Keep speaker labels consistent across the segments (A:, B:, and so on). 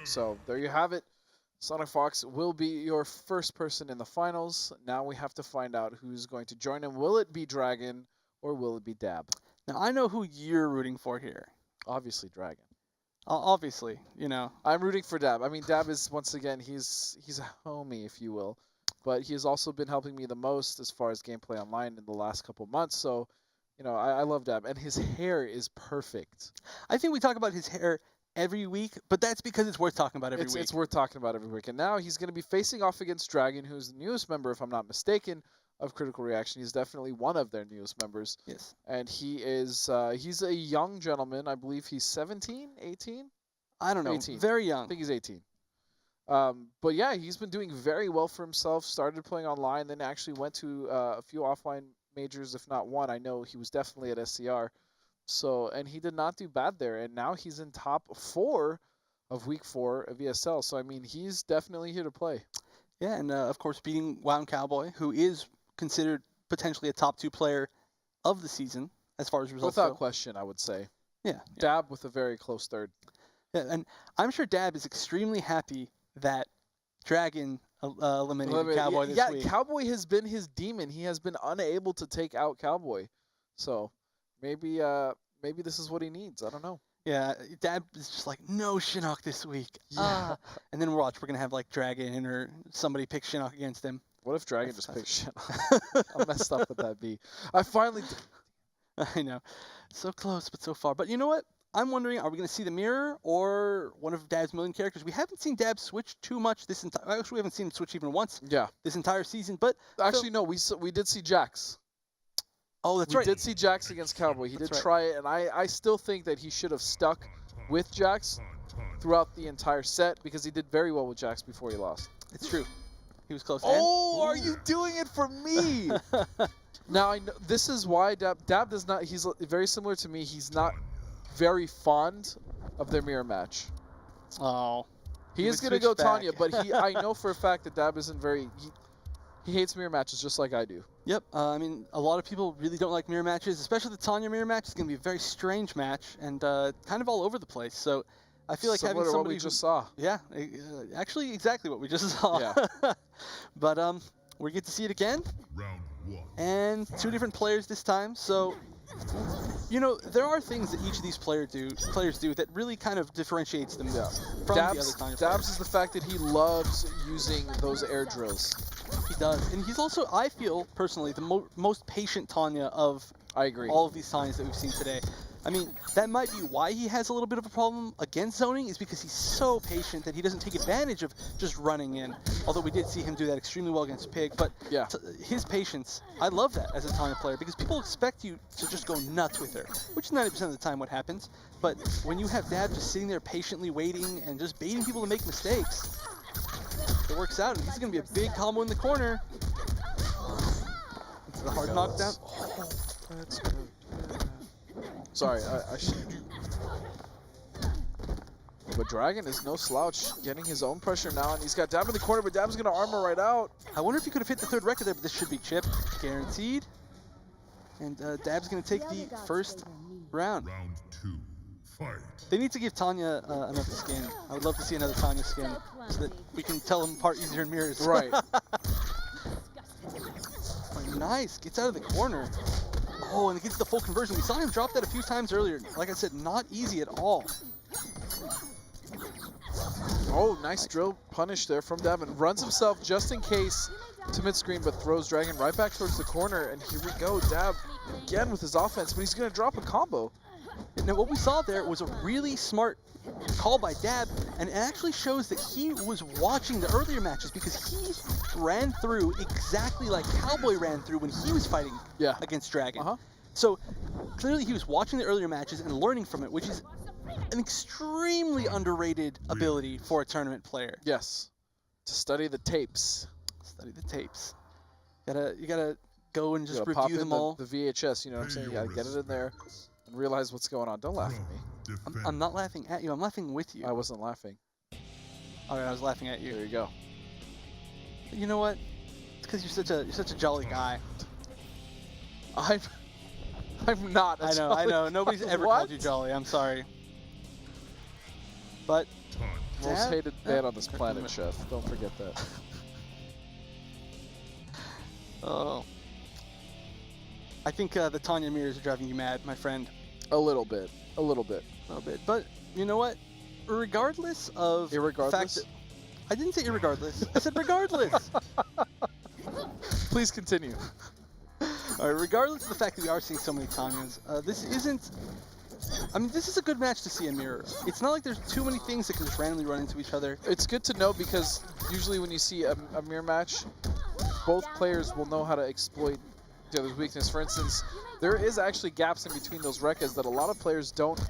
A: So there you have it. Sonic Fox will be your first person in the finals. Now we have to find out who's going to join him. Will it be Dragon or will it be Dab?
B: Now, I know who you're rooting for here.
A: Obviously Dragon.
B: Obviously, you know.
A: I'm rooting for Dab. I mean, Dab is, once again, he's a homie, if you will. But he has also been helping me the most as far as gameplay online in the last couple months. So, you know, I love Dab. And his hair is perfect.
B: I think we talk about his hair every week, but that's because it's worth talking about every week.
A: It's worth talking about every week. And now he's going to be facing off against Dragon, who's the newest member, if I'm not mistaken, of Critical Reaction. He's definitely one of their newest members.
B: Yes.
A: And he is he's a young gentleman. I believe he's 17, 18?
B: I don't know.
A: 18.
B: Very young.
A: I think he's 18. But yeah, he's been doing very well for himself. Started playing online, then actually went to a few offline majors, if not one. I know he was definitely at SCR. So, and he did not do bad there. And now he's in top 4 of week 4 of ESL. So, I mean, he's definitely here to play.
B: Yeah, and of course beating Wound Cowboy, who is considered potentially a top 2 player of the season as far as results
A: Without
B: go.
A: question, I would say.
B: Yeah.
A: Dab with a very close third.
B: Yeah, and I'm sure Dab is extremely happy that Dragon eliminated Cowboy this week.
A: Yeah, Cowboy has been his demon. He has been unable to take out Cowboy. So maybe this is what he needs. I don't know.
B: Yeah, Dab is just like, no Shinnok this week.
A: Yeah.
B: And then we're going to have like Dragon or somebody pick Shinnok against him.
A: What if Dragon just picks Shinnok? How messed up would that be? I finally...
B: I know. So close, but so far. But you know what? I'm wondering, are we going to see the mirror or one of Dab's million characters? We haven't seen Dab switch too much this entire... Actually, we haven't seen him switch even once this entire season. But
A: actually, no, we did see Jax.
B: Oh, that's right.
A: We did see Jax against Cowboy. He did try it, and I still think that he should have stuck with Jax throughout the entire set because he did very well with Jax before he lost.
B: It's true. He was close.
A: Oh, are you doing it for me? Now, I know, this is why Dab does not... He's very similar to me. He's not very fond of their mirror match.
B: Oh.
A: He is going to go Tanya, but I know for a fact that Dab isn't very... He hates mirror matches just like I do.
B: Yep. I mean, a lot of people really don't like mirror matches, especially the Tanya mirror match. It's going to be a very strange match and kind of all over the place. So I feel like having somebody
A: what we just saw.
B: Yeah, actually exactly what we just saw. Yeah. But we get to see it again.
C: Round 1.
B: And 2 different players this time. So, you know, there are things that each of these players do that really kind of differentiates them from the other Tanya players.
A: Dabs is the fact that he loves using those air drills.
B: He does. And he's also, I feel, personally, the most patient Tanya of all of these Tanyas that we've seen today. I mean, that might be why he has a little bit of a problem against zoning, is because he's so patient that he doesn't take advantage of just running in. Although we did see him do that extremely well against Pig. But
A: yeah,
B: his patience, I love that as a Tanya player, because people expect you to just go nuts with her, which is 90% of the time what happens. But when you have Dab just sitting there patiently waiting and just baiting people to make mistakes, it works out, and he's going to be a big combo in the corner. Into the hard knockdown.
A: Oh, that's good. Sorry, I should... But Dragon is no slouch, getting his own pressure now, and he's got Dab in the corner, but Dab's going to armor right out.
B: I wonder if he could have hit the 3rd record there, but this should be chip, guaranteed. And Dab's going to take the first round.
C: Round 2. Fight.
B: They need to give Tanya another skin. I would love to see another Tanya skin so that we can tell them apart easier in mirrors.
A: Right.
B: Oh, nice. Gets out of the corner. Oh, and it gets the full conversion. We saw him drop that a few times earlier. Like I said, not easy at all.
A: Oh, nice drill punish there from Dab, and runs himself just in case to mid-screen, but throws Dragon right back towards the corner. And here we go, Dab again with his offense, but he's going to drop a combo.
B: Now, what we saw there was a really smart call by Dab, and it actually shows that he was watching the earlier matches, because he ran through exactly like Cowboy ran through when he was fighting against Dragon. So clearly he was watching the earlier matches and learning from it, which is an extremely underrated ability for a tournament player.
A: Yes, to study the tapes.
B: Study the tapes. You gotta go and just review
A: pop
B: them all.
A: The VHS, you know what I'm saying? You gotta get it in there and realize what's going on. Don't laugh at me.
B: I'm not laughing at you. I'm laughing with you.
A: I wasn't laughing.
B: All right, I was laughing at you.
A: There you go.
B: But you know what? It's because you're such a jolly guy.
A: I'm not.
B: I know. Nobody's ever called you jolly. I'm sorry. But
A: Most
B: Dab?
A: hated man on this planet, Chef. Don't forget that.
B: Oh. I think the Tanya mirrors are driving you mad, my friend.
A: A little bit. A little bit.
B: A little bit. But you know what? Regardless of the fact
A: Irregardless?
B: that I didn't say irregardless. I said regardless.
A: Please continue.
B: All right, regardless of the fact that we are seeing so many Tanyas, this isn't. I mean, this is a good match to see in mirror. It's not like there's too many things that can just randomly run into each other.
A: It's good to know because usually when you see a mirror match, both players will know how to exploit the other's weakness. For instance, there is actually gaps in between those Rekkas that a lot of players don't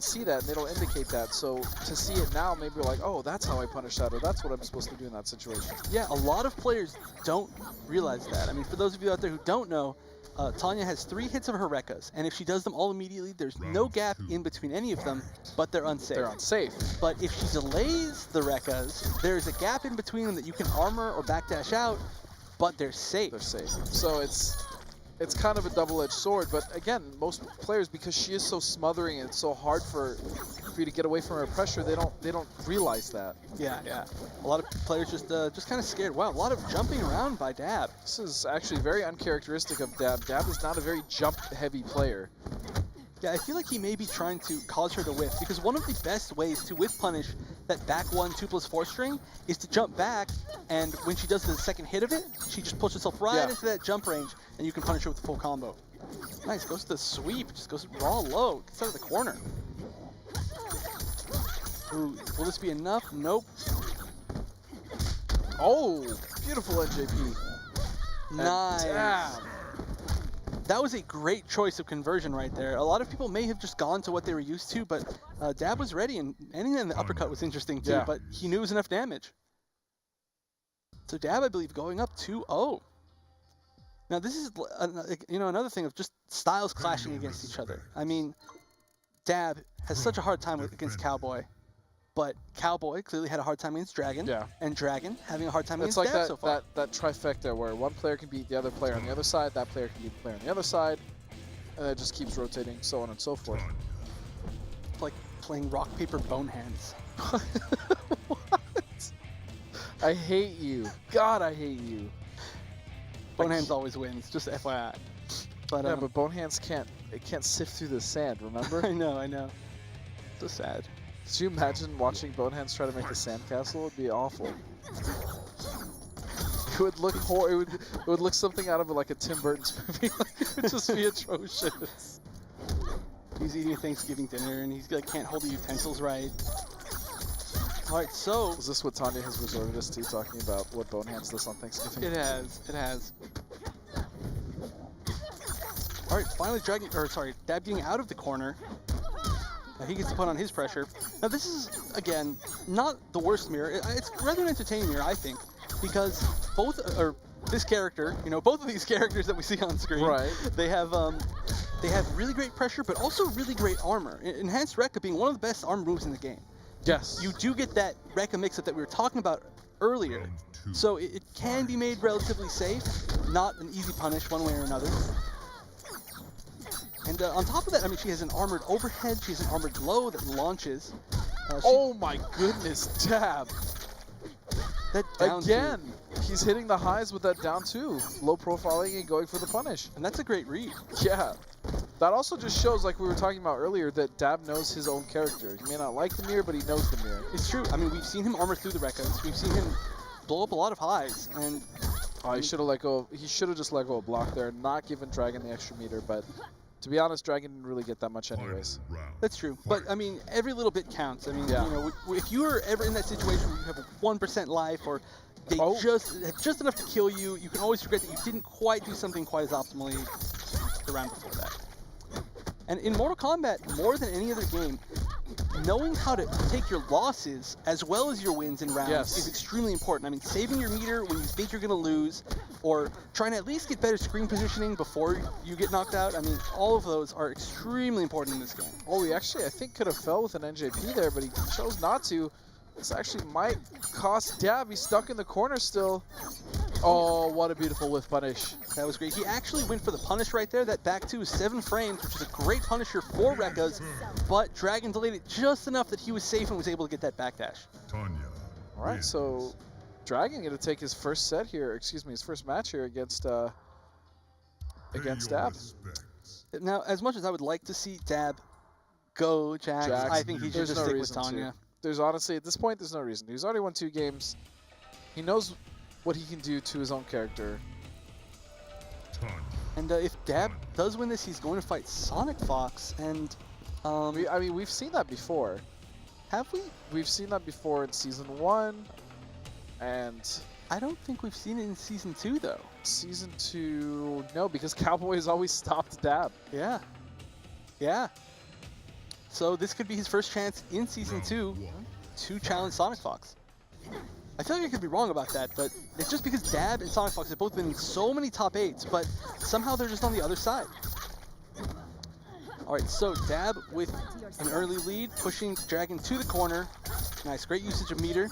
A: see that and they don't indicate that. So to see it now, maybe you're like, oh, that's how I punish that, or that's what I'm supposed to do in that situation.
B: Yeah, a lot of players don't realize that. I mean, for those of you out there who don't know, Tanya has 3 hits of her Rekkas, and if she does them all immediately, there's no gap in between any of them, but they're unsafe.
A: They're unsafe.
B: But if she delays the Rekkas, there's a gap in between them that you can armor or backdash out, but they're safe.
A: They're safe. So it's kind of a double-edged sword, but again, most players, because she is so smothering and it's so hard for you to get away from her pressure, they don't realize that.
B: Yeah, yeah. A lot of players just kind of scared. Wow, a lot of jumping around by Dab.
A: This is actually very uncharacteristic of Dab. Dab is not a very jump-heavy player.
B: Yeah, I feel like he may be trying to cause her to whiff, because one of the best ways to whiff punish that back 1 2+4 string is to jump back, and when she does the second hit of it, she just pushes herself right into that jump range, and you can punish her with the full combo. Nice, goes to the sweep, just goes raw low, gets out of the corner. Ooh, will this be enough? Nope.
A: Oh, beautiful NJP.
B: Nice.
A: Dab.
B: That was a great choice of conversion right there. A lot of people may have just gone to what they were used to, but Dab was ready, and ending in the uppercut was interesting too, but he knew it was enough damage. So Dab, I believe, going up 2-0. Now this is, another thing of just styles clashing against each other. I mean, Dab has such a hard time against Cowboy, but Cowboy clearly had a hard time against Dragon, and Dragon having a hard time against Dab so far.
A: That trifecta where one player can beat the other player on the other side, that player can beat the player on the other side, and it just keeps rotating, so on and so forth.
B: It's like playing rock, paper, bone hands.
A: What? I hate you. God, I hate you.
B: Bone hands always wins, just FYI. But,
A: yeah, but bone hands can't sift through the sand, remember?
B: I know. So sad.
A: Could you imagine watching bone hands try to make a sandcastle? It would be awful. It would look it would look something out of like a Tim Burton's movie. Like, it would just be atrocious.
B: He's eating a Thanksgiving dinner and he's like can't hold the utensils right. All right, so
A: is this what Tanya has resorted us to, talking about what bone hands does on Thanksgiving?
B: It has. All right, finally Dab getting out of the corner. He gets to put on his pressure. Now this is, again, not the worst mirror. It's rather an entertaining mirror, I think, because both of these characters that we see on screen, they have really great pressure, but also really great armor. Enhanced Rekka being one of the best armor moves in the game.
A: Yes.
B: You do get that Rekka mix-up that we were talking about earlier, so it can be made relatively safe, not an easy punish one way or another. And on top of that, I mean, she has an armored overhead, she has an armored low that launches.
A: Oh my goodness, Dab!
B: That down
A: again, he's hitting the highs with that down 2, low profiling and going for the punish.
B: And that's a great read.
A: Yeah. That also just shows, like we were talking about earlier, that Dab knows his own character. He may not like the mirror, but he knows the mirror.
B: It's true. I mean, we've seen him armor through the Rekkas. We've seen him blow up a lot of highs, and
A: he should have let go. He should have just let go of block there, not given Dragon the extra meter. But to be honest, Dragon didn't really get that much anyways.
B: That's true. But I mean, every little bit counts. I mean, if you are ever in that situation where you have a 1% life, or they just enough to kill you, you can always regret that you didn't quite do something quite as optimally the round before that. And in Mortal Kombat, more than any other game, knowing how to take your losses as well as your wins in rounds is extremely important. I mean, saving your meter when you think you're going to lose, or trying to at least get better screen positioning before you get knocked out. I mean, all of those are extremely important in this game.
A: Oh, he actually, I think, could have fell with an NJP there, but he chose not to. This actually might cost Dab. He's stuck in the corner still. Oh, what a beautiful whiff punish.
B: That was great. He actually went for the punish right there. That back two is 7 frames, which is a great punisher for Rekkas, but Dragon delayed it just enough that he was safe and was able to get that backdash.
C: Tanya.
A: All right, so Dragon going to take his first set here, excuse me, his first match here against Dab.
B: Now, as much as I would like to see Dab go Jax, I think he should just stick with Tanya.
A: There's honestly, at this point, there's no reason. He's already won 2 games. He knows what he can do to his own character.
B: And if Dab does win this, he's going to fight Sonic Fox. And
A: I mean, we've seen that before.
B: Have we?
A: We've seen that before in Season 1. And
B: I don't think we've seen it in Season 2, though.
A: Season 2, no, because Cowboy has always stopped Dab.
B: Yeah. Yeah. So this could be his first chance in Season 2 to challenge Sonic Fox. I feel like I could be wrong about that, but it's just because Dab and Sonic Fox have both been in so many top 8s, but somehow they're just on the other side. All right, so Dab with an early lead, pushing Dragon to the corner. Nice, great usage of meter.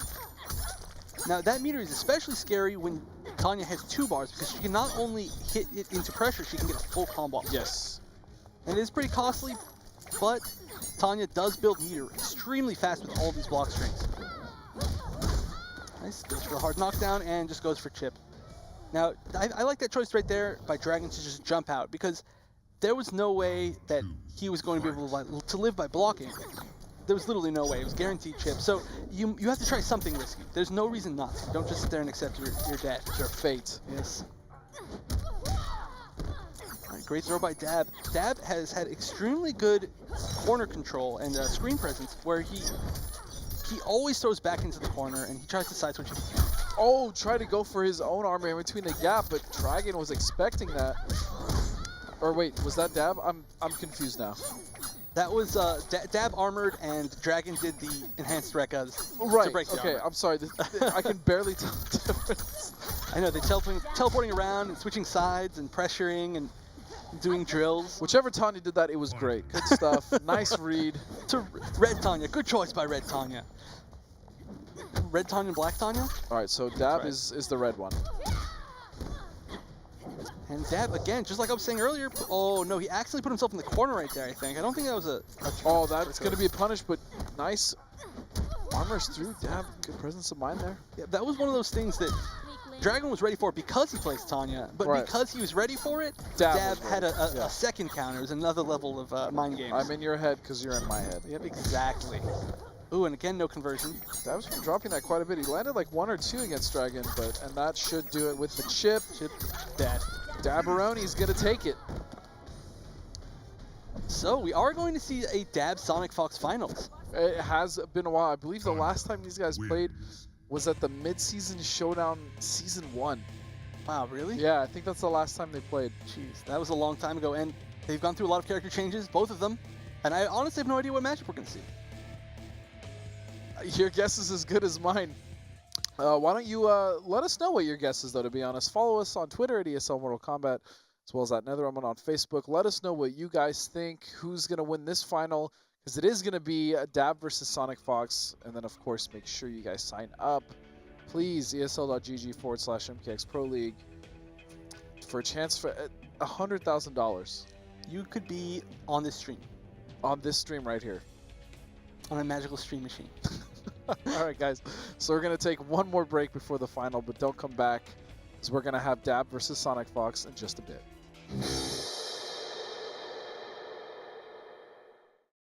B: Now that meter is especially scary when Tanya has 2 bars, because she can not only hit it into pressure, she can get a full combo.
A: Yes.
B: And it is pretty costly, but Tanya does build meter extremely fast with all these block strings. Nice, goes for a hard knockdown and just goes for chip. Now, I like that choice right there by Dragon to just jump out, because there was no way that he was going to be able to live by blocking. There was literally no way. It was guaranteed chip. So you have to try something risky. There's no reason not to. Don't just sit there and accept your death.
A: Your fate.
B: Yes. All right, great throw by Dab. Dab has had extremely good corner control and screen presence, where he always throws back into the corner and he tries to side switch.
A: Oh, try to go for his own armor in between the gap, but Dragon was expecting that. Or wait, was that Dab? I'm confused now.
B: That was Dab armored and Dragon did the enhanced Rekkas
A: right.
B: to break the armor.
A: I'm sorry. I can barely tell the difference.
B: I know, they're teleporting around and switching sides and pressuring and doing drills.
A: Whichever Tanya did that, it was great. Good stuff. Nice read.
B: To Red Tanya. Good choice by Red Tanya. Red Tanya and Black Tanya?
A: All right, so Dab is the red one.
B: And Dab, again, just like I was saying earlier, oh no, he accidentally put himself in the corner right there, I think. I don't think that was a
A: oh, that's going to be a punish, but nice. Armor's through. Dab, good presence of mind there.
B: Yeah, that was one of those things that Dragon was ready for because he plays Tanya, but because he was ready for it, Dab had a second counter. It was another level of mind games.
A: I'm in your head because you're in my head.
B: Yep, exactly. Ooh, and again, no conversion.
A: Dab's been dropping that quite a bit. He landed like 1 or 2 against Dragon, and that should do it with the chip.
B: Death.
A: Dabaroni's going to take it.
B: So we are going to see a Dab Sonic Fox finals.
A: It has been a while. I believe the last time these guys played was at the mid-season showdown season 1.
B: Wow, really?
A: Yeah, I think that's the last time they played.
B: Jeez, that was a long time ago, and they've gone through a lot of character changes, both of them. And I honestly have no idea what matchup we're going to see.
A: Your guess is as good as mine. Why don't you let us know what your guess is, though, to be honest. Follow us on Twitter at ESL Mortal Kombat, as well as at NetherRealm on Facebook. Let us know what you guys think, who's going to win this final, because it is going to be Dab versus Sonic Fox. And then, of course, make sure you guys sign up. Please, ESL.gg/MKX Pro League for a chance for $100,000.
B: You could be on this stream.
A: On this stream right here.
B: On a magical stream machine.
A: All right, guys. So we're going to take one more break before the final, but don't come back, because we're going to have Dab versus Sonic Fox in just a bit.